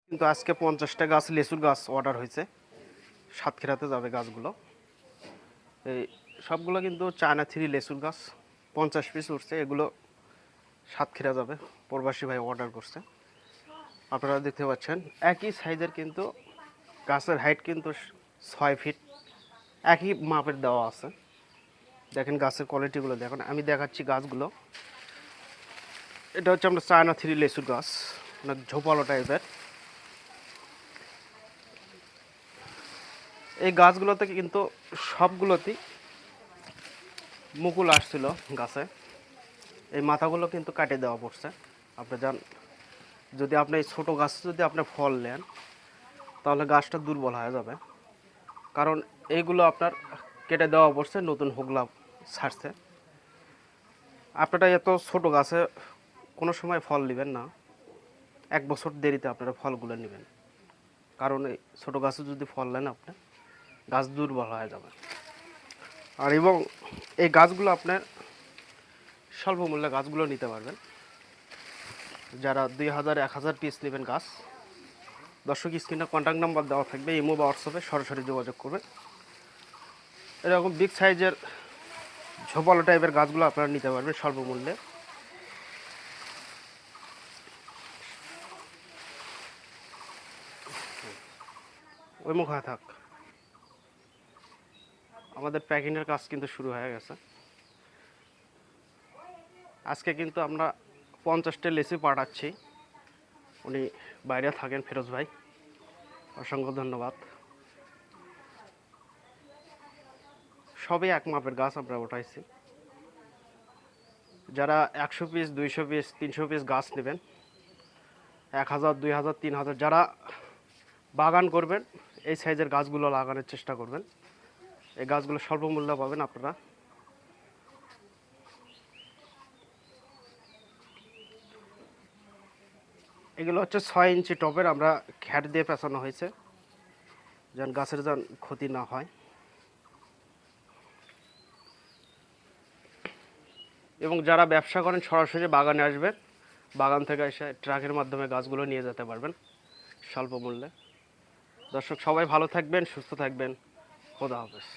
কিন্তু আজকে 50টা গাছ লেচুর গাছ অর্ডার হয়েছে, সাতক্ষীরাতে যাবে গাছগুলো। এই সবগুলো কিন্তু চায়না থ্রি লেচুর গাছ, 50 পিস উঠছে। এগুলো সাতক্ষীরা যাবে, প্রবাসী ভাই অর্ডার করছে। আপনারা দেখতে পাচ্ছেন একই সাইজের, কিন্তু গাছের হাইট কিন্তু 6 ফিট, একই মাপের দেওয়া আছে। দেখেন গাছের কোয়ালিটিগুলো দেখুন। আমি দেখাচ্ছি গাছগুলো। এটা হচ্ছে আমরা চায়না থ্রি লেচুর গাছ, মানে ঝোপালো টাইপের। এই গাছগুলোতে কিন্তু সবগুলোতেই মুকুল আসছিল গাছে। এই মাথাগুলো কিন্তু কাটে দেওয়া পড়ছে। আপনি যান, যদি আপনি এই ছোটো গাছ যদি আপনি ফল নেন, তাহলে গাছটা দুর্বল হয়ে যাবে। কারণ এইগুলো আপনার কেটে দেওয়া পড়ছে, নতুন হোগলা ছাড়ছে। আপনারা এত ছোট গাছে কোনো সময় ফল নেবেন না, 1 বছর দেরিতে আপনারা ফলগুলো নেবেন। কারণ এই ছোটো গাছে যদি ফল নেন আপনি, গাছ দুর্বল হয়ে যাবে। আর এবং এই গাছগুলো আপনার স্বল্প মূল্যে গাছগুলো নিতে পারবেন। যারা 2000 1000 পিস নেবেন গাছ, দর্শক স্ক্রিনে কন্ট্যাক্ট নাম্বার দেওয়া থাকবে, ইমো বা হোয়াটসঅ্যাপে সরাসরি যোগাযোগ করবেন। এরকম বিগ সাইজের ঝোপালো টাইপের গাছগুলো আপনারা নিতে পারবেন স্বল্প মূল্যে। ওই মুখ হয়ে থাক। আমাদের প্যাকিংয়ের কাজ কিন্তু শুরু হয়ে গেছে। আজকে কিন্তু আমরা 50টা লেচু পাঠাচ্ছি। উনি বাইরে থাকেন, ফিরোজ ভাই, অসংখ্য ধন্যবাদ। সবই এক মাপের গাছ আমরা উঠাইছি। যারা 100 পিস 200 পিস 300 পিস গাছ নেবেন, 1000 2000 3000, যারা বাগান করবেন, এই সাইজের গাছগুলো লাগানোর চেষ্টা করবেন। এই গাছগুলো স্বল্প মূল্যে পাবেন আপনারা। এগুলো হচ্ছে 6 ইঞ্চি টবের, আমরা খ্যাট দিয়ে পেঁচানো হয়েছে, যেন গাছের যেন ক্ষতি না হয়। এবং যারা ব্যবসা করেন সরাসরি বাগানে আসবেন, বাগান থেকে এসে ট্রাকের মাধ্যমে গাছগুলো নিয়ে যেতে পারবেন স্বল্প মূল্যে। দর্শক সবাই ভালো থাকবেন, সুস্থ থাকবেন। খোদা হাফেজ।